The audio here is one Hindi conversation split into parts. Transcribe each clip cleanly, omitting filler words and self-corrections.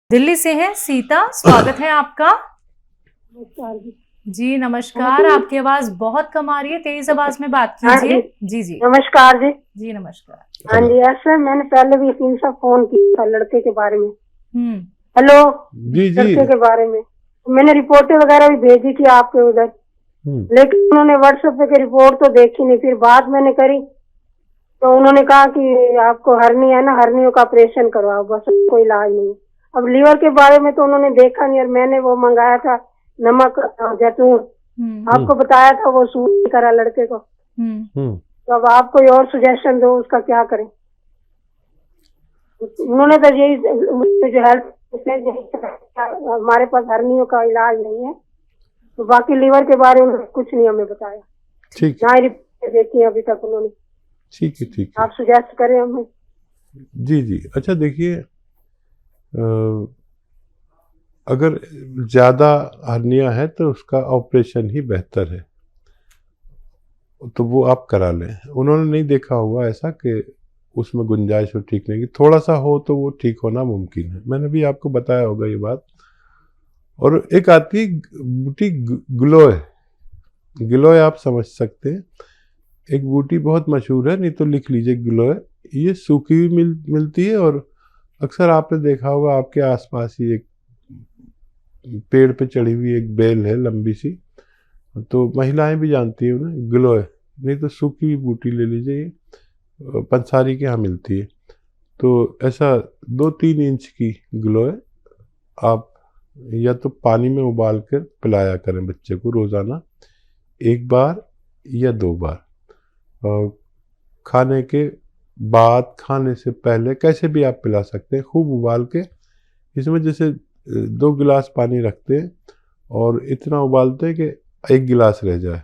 दिल्ली से है सीता, स्वागत है आपका। नमस्कार जी। जी नमस्कार, आपकी आवाज बहुत कम आ रही है, तेज आवाज में बात हाँ कीजिए। जी, जी जी नमस्कार जी। जी नमस्कार। हाँ जी, ऐसे मैंने पहले भी इसी से फोन किया था लड़के के बारे में। हम्म। हेलो जी जी। लड़के के बारे में मैंने रिपोर्टें वगैरह भी भेजी थी आपके उधर, लेकिन उन्होंने व्हाट्सएप पे रिपोर्ट तो देखी नहीं। फिर बात मैंने करी तो उन्होंने कहा कि आपको हर्नी है ना, हर्नियों का ऑपरेशन करवाओ, बस कोई इलाज नहीं। अब लीवर के बारे में तो उन्होंने देखा नहीं, और मैंने वो मंगाया था नमक जैतून, आपको बताया था वो सूट नहीं करा लड़के को। तो अब आप कोई और सुजेशन दो, उसका क्या करें। उन्होंने तो यही जो हेल्थ हमारे पास हर्नियों का इलाज नहीं है, तो बाकी लीवर के बारे में कुछ नहीं हमें बताया। ठीक ना ही रिपोर्ट देखी अभी तक उन्होंने। ठीक है ठीक है। आप सुजेस्ट करें हमें। जी जी। अच्छा देखिए, अगर ज़्यादा हर्निया है तो उसका ऑपरेशन ही बेहतर है, तो वो आप करा लें। उन्होंने नहीं देखा होगा ऐसा कि उसमें गुंजाइश हो ठीक नहीं की, थोड़ा सा हो तो वो ठीक होना मुमकिन है। मैंने भी आपको बताया होगा ये बात। और एक आती है बूटी ग्लोय, गिलोय आप समझ सकते हैं। एक बूटी बहुत मशहूर है, नहीं तो लिख लीजिए गिलोय। ये सूखी भी मिलती है, और अक्सर आपने देखा होगा आपके आसपास ही एक पेड़ पे चढ़ी हुई एक बेल है लंबी सी, तो महिलाएं भी जानती हैं उन्हें गिलोय। नहीं तो सूखी हुई बूटी ले लीजिए, ये पंसारी के यहाँ मिलती है। तो ऐसा 2-3 इंच की गिलोय आप या तो पानी में उबाल कर पिलाया करें बच्चे को रोज़ाना, 1 बार या 2 बार। और खाने के बाद, खाने से पहले, कैसे भी आप पिला सकते हैं, खूब उबाल के। इसमें जैसे 2 गिलास पानी रखते हैं और इतना उबालते हैं कि 1 गिलास रह जाए,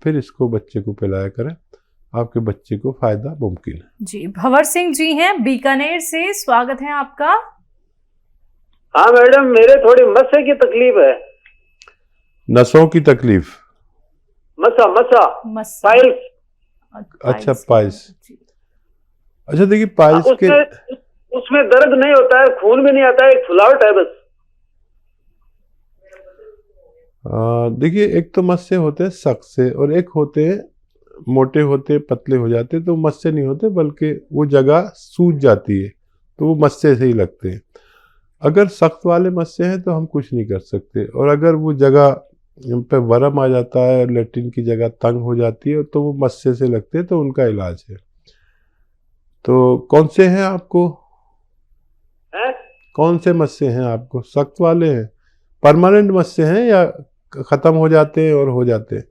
फिर इसको बच्चे को पिलाया करें, आपके बच्चे को फायदा मुमकिन है। जी भंवर सिंह जी हैं बीकानेर से, स्वागत है आपका। हाँ मैडम, मेरे थोड़ी मस्से की तकलीफ है। नसों की तकलीफ? मसा पाइल्स। अच्छा पाइल्स। अच्छा देखिए पाइल्स के उसमें दर्द नहीं होता है, खून भी नहीं आता है, एक फुलावट है बस। देखिए एक तो मस्से होते हैं सख्त से, और एक होते हैं मोटे होते पतले हो जाते, तो मस्से नहीं होते बल्कि वो जगह सूज जाती है, तो वो मस्से से ही लगते हैं। अगर सख्त वाले मस्से हैं तो हम कुछ नहीं कर सकते, और अगर वो जगह पे वर्म आ जाता है, लेट्रिन की जगह तंग हो जाती है, तो वो मस्से से लगते हैं, तो उनका इलाज है। तो कौन से हैं आपको? कौन से मस्से हैं आपको? सख्त वाले हैं, परमानेंट मस्से हैं, या खत्म हो जाते हैं और हो जाते हैं?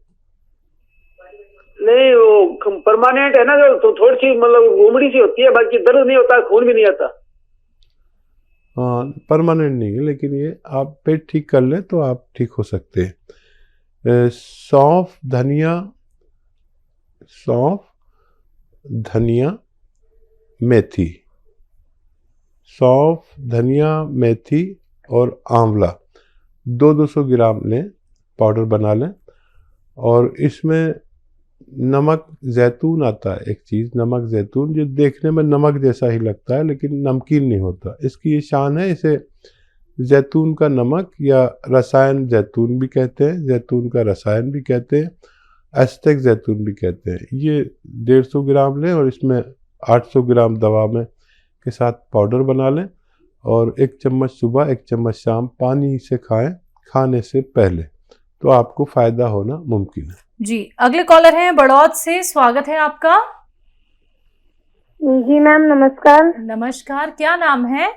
नहीं, वो परमानेंट है ना, तो थोड़ी सी मतलब उमड़ी सी होती है, बाकी दर्द नहीं होता, खून भी नहीं आता। हाँ परमानेंट नहीं है, लेकिन ये आप पेट ठीक कर ले तो आप ठीक हो सकते हैं। सौंफ धनिया मेथी, सौंफ धनिया मेथी और आंवला 200 ग्राम लें, पाउडर बना लें। और इसमें नमक जैतून आता है एक चीज़, नमक जैतून, जो देखने में नमक जैसा ही लगता है लेकिन नमकीन नहीं होता। इसकी ये शान है, इसे जैतून का नमक या रसायन जैतून भी कहते हैं, जैतून का रसायन भी कहते हैं, एस्टेक जैतून भी कहते हैं। ये 150 ग्राम लें, और इसमें 800 ग्राम दवा में के साथ पाउडर बना लें, और 1 चम्मच सुबह 1 चम्मच शाम पानी से खाएं, खाने से पहले, तो आपको फायदा होना मुमकिन है। जी अगले कॉलर हैं बड़ौद से, स्वागत है आपका। जी मैम नमस्कार। नमस्कार, क्या नाम है?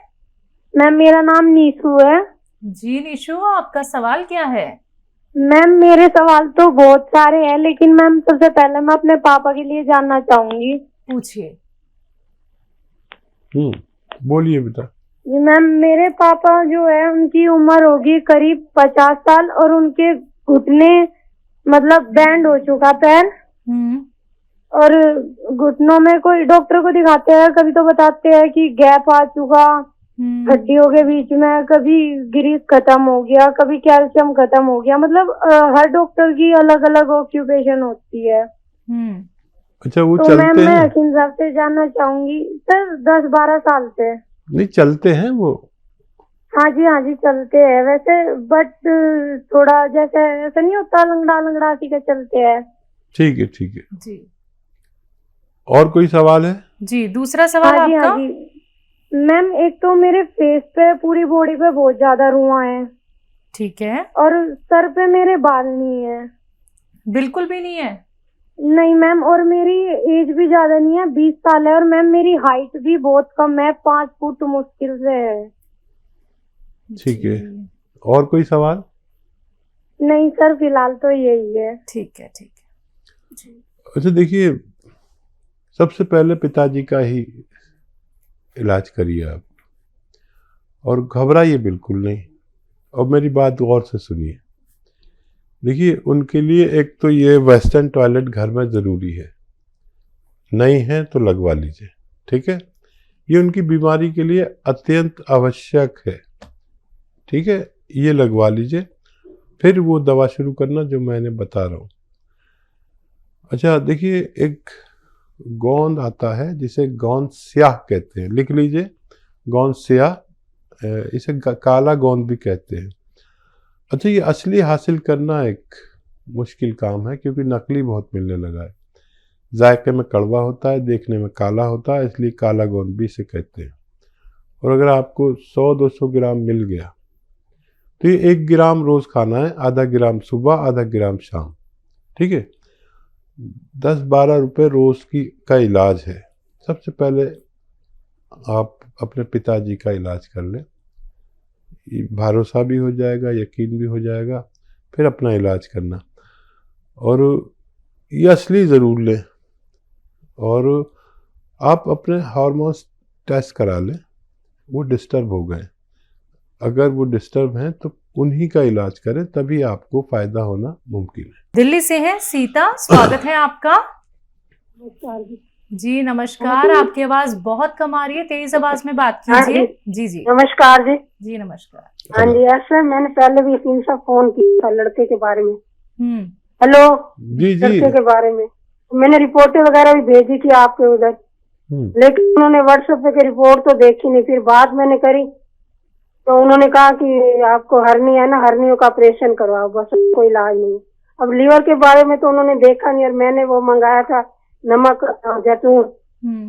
मैम मेरा नाम नीशू है। जी निशु, आपका सवाल क्या है? मैम मेरे सवाल तो बहुत सारे हैं, लेकिन मैम सबसे पहले मैं अपने पापा के लिए जानना चाहूंगी। पूछिए। बोलिए बेटा। जी मैम, मेरे पापा जो है उनकी उम्र होगी करीब 50 साल, और उनके घुटने मतलब बैंड हो चुका पैर, और घुटनों में कोई डॉक्टर को दिखाते हैं, कभी तो बताते हैं कि गैप आ चुका हड्डियों के बीच में, कभी ग्रीस खत्म हो गया, कभी कैल्शियम खत्म हो गया। मतलब हर डॉक्टर की अलग अलग ऑक्यूपेशन होती है। अच्छा वो तो चलते मैम मैं हैं? हकीम साहब से जानना चाहूंगी। सर 10-12 साल से। नहीं चलते हैं वो? हाँ जी चलते हैं वैसे, बट थोड़ा जैसे ऐसा नहीं होता, लंगड़ा लंगड़ा सी के चलते हैं। ठीक है ठीक है। जी और कोई सवाल है? जी, दूसरा सवाल हाँ आपका। जी मैम, एक तो मेरे फेस पे, पूरी बॉडी पे बहुत ज्यादा रुआं है, ठीक है, और सर पे मेरे बाल नहीं है। बिल्कुल भी नहीं है। नहीं मैम, और मेरी एज भी ज्यादा नहीं है, 20 साल है, और मैम मेरी हाइट भी बहुत कम है, 5 फुट मुश्किल से है। ठीक है। जी, और कोई सवाल? नहीं सर, फिलहाल तो यही है। ठीक है ठीक है। जी अच्छा देखिए, सबसे पहले पिताजी का ही इलाज करिए आप, और घबराइए बिल्कुल नहीं। और मेरी बात गौर से सुनिए। देखिए, उनके लिए एक तो ये वेस्टर्न टॉयलेट घर में ज़रूरी है, नहीं है तो लगवा लीजिए, ठीक है। ये उनकी बीमारी के लिए अत्यंत आवश्यक है, ठीक है, ये लगवा लीजिए। फिर वो दवा शुरू करना जो मैंने बता रहा हूँ। अच्छा देखिए, एक गोंद आता है जिसे गोंद स्याह कहते हैं, लिख लीजिए, गोंद स्याह, इसे काला गोंद भी कहते हैं। अच्छा, ये असली हासिल करना एक मुश्किल काम है, क्योंकि नकली बहुत मिलने लगा है। जायके में कड़वा होता है, देखने में काला होता है, इसलिए काला गोंद भी इसे कहते हैं। और अगर आपको 100-200 ग्राम मिल गया तो ये 1 ग्राम रोज़ खाना है, आधा ग्राम सुबह, आधा ग्राम शाम, ठीक है। 10-12 रुपये रोज़ का इलाज है। सबसे पहले आप अपने पिताजी का इलाज कर लें, भरोसा भी हो जाएगा, यकीन भी हो जाएगा, फिर अपना इलाज करना। और ये असली ज़रूर लें, और आप अपने हार्मोन्स टेस्ट करा लें, वो डिस्टर्ब हो गए। अगर वो डिस्टर्ब हैं तो उन्हीं का इलाज करें, तभी आपको फ़ायदा होना मुमकिन है। दिल्ली से है सीता, स्वागत है आपका। नमस्कार जी। जी नमस्कार, आपकी आवाज बहुत कम आ रही है, तेज आवाज में बात हाँ कीजिए। जी जी नमस्कार जी। जी नमस्कार। हाँ जी, ऐसे मैंने पहले भी तीन से फोन किया था लड़के के बारे में। हम्म, हेलो जी जी। लड़के के बारे में मैंने रिपोर्टें वगैरह भी भेजी थी आपके उधर, लेकिन उन्होंने व्हाट्सएप पे रिपोर्ट तो देखी नहीं। फिर बात मैंने करी तो उन्होंने कहा कि आपको हर्नी है ना, हर्नियों का ऑपरेशन करवाओ, बस कोई इलाज नहीं। अब लीवर के बारे में तो उन्होंने देखा नहीं, और मैंने वो मंगाया था नमक और जैतून,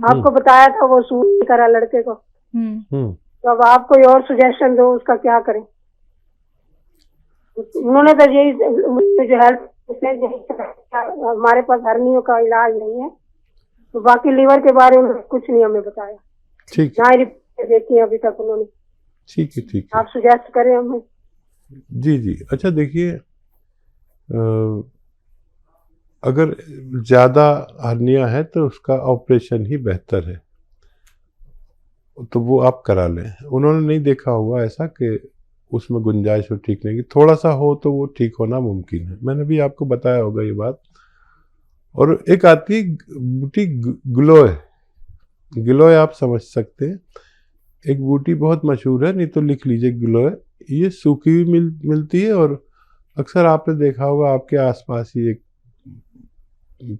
आपको बताया था, वो सूट नहीं करा लड़के को। तो अब आप कोई और सुजेशन दो, उसका क्या करें। उन्होंने तो यही जो हेल्प, हमारे पास हर्नियों का इलाज नहीं है, तो बाकी लीवर के बारे में कुछ नहीं हमें बताया, ठीक ना ही रिपोर्ट देखी है अभी तक उन्होंने। ठीक है ठीक है। आप सुजेस्ट करें हमें। जी जी। अच्छा देखिए, अगर ज़्यादा हर्निया है तो उसका ऑपरेशन ही बेहतर है, तो वो आप करा लें। उन्होंने नहीं देखा होगा ऐसा कि उसमें गुंजाइश हो ठीक नहीं की, थोड़ा सा हो तो वो ठीक होना मुमकिन है। मैंने भी आपको बताया होगा ये बात। और एक आती है बूटी ग्लोय, ग्लोय आप समझ सकते हैं, एक बूटी बहुत मशहूर है, नहीं तो लिख लीजिए ग्लोय। ये सूखी हुई मिलती है, और अक्सर आपने देखा होगा आपके आसपास ही एक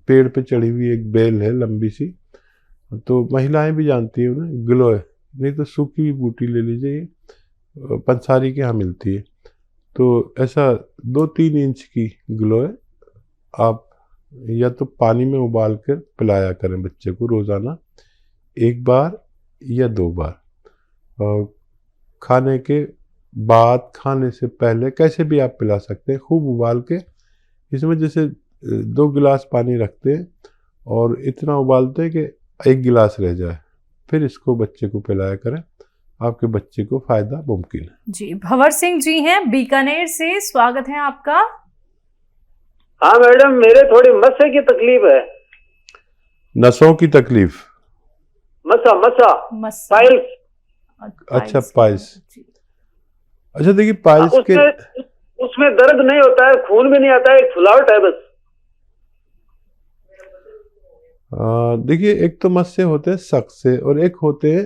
पेड़ पे चढ़ी हुई एक बेल है लंबी सी, तो महिलाएं भी जानती हैं उन्हें, ग्लोय। नहीं तो सूखी हुई बूटी ले लीजिए, ये पंसारी के यहाँ मिलती है। तो ऐसा 2-3 इंच की ग्लोय आप या तो पानी में उबाल कर पिलाया करें बच्चे को रोज़ाना, 1 बार या 2 बार। और खाने के बाद, खाने से पहले, कैसे भी आप पिला सकते हैं, खूब उबाल के। इसमें जैसे 2 गिलास पानी रखते हैं और इतना उबालते हैं कि 1 गिलास रह जाए, फिर इसको बच्चे को पिलाया करें, आपके बच्चे को फ़ायदा मुमकिन है। जी भंवर सिंह जी हैं बीकानेर से, स्वागत है आपका। हाँ मैडम, मेरे थोड़ी मस्से की तकलीफ है। नसों की तकलीफ? मसा पाइल्स। अच्छा पाइल्स। अच्छा देखिए, पाइल्स के उसमें दर्द नहीं होता है, खून भी नहीं आता है, एक फुलावट है बस। देखिए, एक तो मस्से होते हैं सख्त से, और एक होते हैं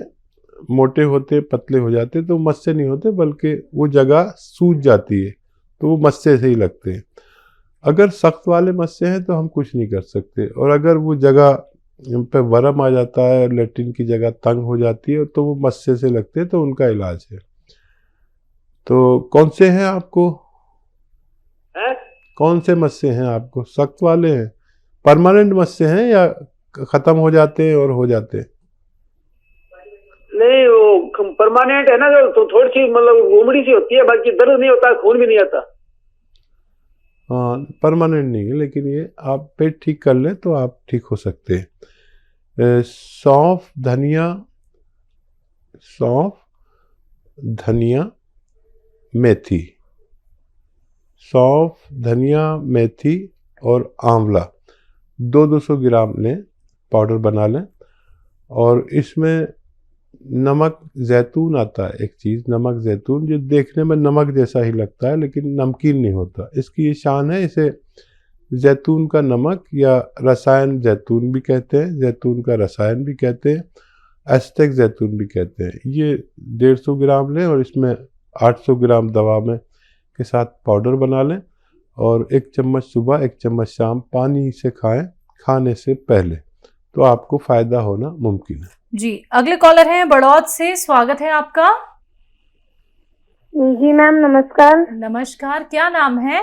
मोटे होते, पतले हो जाते, तो मस्से नहीं होते, बल्कि वो जगह सूज जाती है, तो वो मस्से से ही लगते हैं। अगर सख्त वाले मस्से हैं तो हम कुछ नहीं कर सकते, और अगर वो जगह पे वर्म आ जाता है, लेटरिन की जगह तंग हो जाती है, तो वो मस्से से लगते हैं, तो उनका इलाज है। तो कौन से हैं आपको, हैं? कौन से मस्से हैं आपको? सख्त वाले हैं, परमानेंट मस्से हैं या खत्म हो जाते हैं और हो जाते हैं? नहीं, वो परमानेंट है ना, जो तो थोड़ी सी मतलब उमड़ी सी होती है, बाकी दर्द नहीं होता, खून भी नहीं आता। हाँ, परमानेंट नहीं है, लेकिन ये आप पेट ठीक कर लें तो आप ठीक हो सकते हैं। सौंफ, धनिया, मेथी, सौंफ, धनिया, मेथी और आंवला 200 ग्राम लें, पाउडर बना लें। और इसमें नमक जैतून आता है, एक चीज़ नमक जैतून, जो देखने में नमक जैसा ही लगता है लेकिन नमकीन नहीं होता। इसकी ये शान है, इसे जैतून का नमक या रसायन जैतून भी कहते हैं, जैतून का रसायन भी कहते हैं, एस्टेक जैतून भी कहते हैं। ये 150 ग्राम लें और इसमें 800 ग्राम दवा में के साथ पाउडर बना लें और 1 चम्मच सुबह 1 चम्मच शाम पानी से खाएं, खाने से पहले, तो आपको फ़ायदा होना मुमकिन है। जी, अगले कॉलर हैं बड़ौद से, स्वागत है आपका। जी मैम नमस्कार। नमस्कार, क्या नाम है?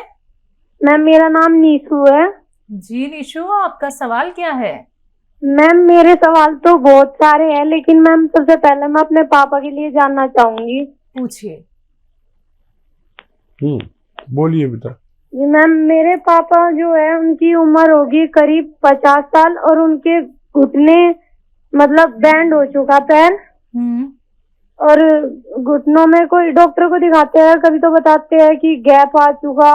मैम मेरा नाम नीशू है। जी निशु, आपका सवाल क्या है? मैम मेरे सवाल तो बहुत सारे हैं, लेकिन मैम सबसे पहले मैं अपने पापा के लिए जानना चाहूंगी। पूछिए। बोलिए बेटा। जी मैम, मेरे पापा जो है उनकी उम्र होगी करीब 50 साल और उनके घुटने मतलब बैंड हो चुका पैर, और घुटनों में कोई डॉक्टर को दिखाते हैं, कभी तो बताते हैं कि गैप आ चुका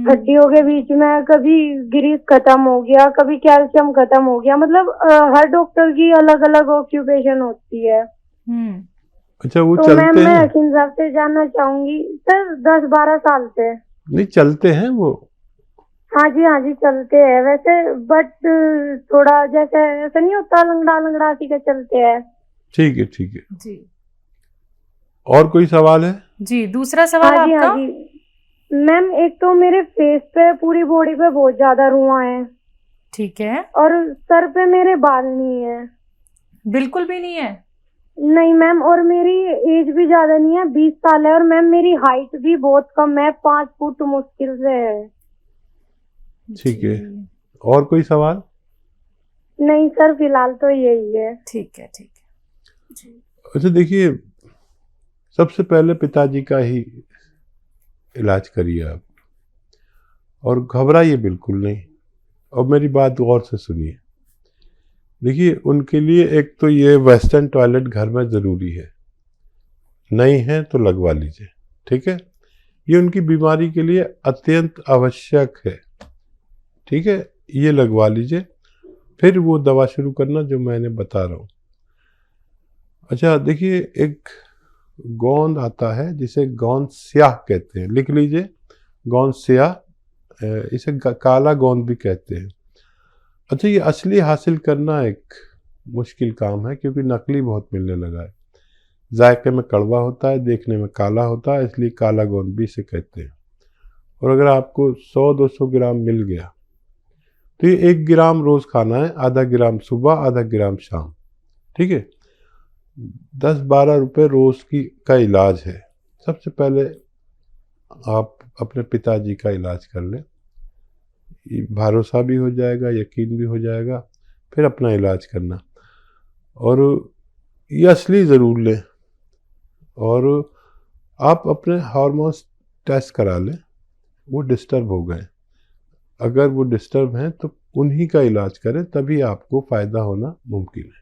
हड्डियों के बीच में, कभी ग्रीस खत्म हो गया, कभी कैल्शियम खत्म हो गया, मतलब हर डॉक्टर की अलग अलग ऑक्यूपेशन होती है। अच्छा, वो तो चलते मैम मैं हैं? हकीम साहब से जानना चाहूंगी सर, 10-12 साल से। नहीं, चलते हैं वो? हाँ जी चलते हैं वैसे, बट थोड़ा जैसे ऐसा नहीं होता, लंगड़ा लंगड़ा सी के चलते हैं। ठीक है, ठीक है जी। और कोई सवाल है? जी, दूसरा सवाल हाँ जी आपका। हाँ जी मैम, एक तो मेरे फेस पे पूरी बॉडी पे बहुत ज्यादा रुआं है। ठीक है। और सर पे मेरे बाल नहीं है। बिल्कुल भी नहीं है? नहीं मैम, और मेरी एज भी ज्यादा नहीं है, 20 साल है, और मैम मेरी हाइट भी बहुत कम है, 5 फुट मुश्किल से है। ठीक है, और कोई सवाल? नहीं सर, फिलहाल तो यही है। ठीक है, ठीक है जी। अच्छा देखिए, सबसे पहले पिताजी का ही इलाज करिए आप, और घबराइए बिल्कुल नहीं। और मेरी बात गौर से सुनिए। देखिए, उनके लिए एक तो ये वेस्टर्न टॉयलेट घर में ज़रूरी है, नहीं है तो लगवा लीजिए, ठीक है? ये उनकी बीमारी के लिए अत्यंत आवश्यक है, ठीक है? ये लगवा लीजिए, फिर वो दवा शुरू करना जो मैंने बता रहा हूँ। अच्छा देखिए, एक गोंद आता है जिसे गोंद स्याह कहते हैं, लिख लीजिए, गोंद स्याह, इसे काला गोंद भी कहते हैं। अच्छा, ये असली हासिल करना एक मुश्किल काम है, क्योंकि नकली बहुत मिलने लगा है। जायके में कड़वा होता है, देखने में काला होता है, इसलिए काला गोंद भी इसे कहते हैं। और अगर आपको 100-200 ग्राम मिल गया तो ये 1 ग्राम रोज़ खाना है, आधा ग्राम सुबह, आधा ग्राम शाम, ठीक है? 10-12 रुपये रोज़ का इलाज है। सबसे पहले आप अपने पिताजी का इलाज कर लें, भरोसा भी हो जाएगा, यकीन भी हो जाएगा, फिर अपना इलाज करना। और ये असली ज़रूर लें, और आप अपने हार्मोन्स टेस्ट करा लें, वो डिस्टर्ब हो गए। अगर वो डिस्टर्ब हैं तो उन्हीं का इलाज करें, तभी आपको फ़ायदा होना मुमकिन है।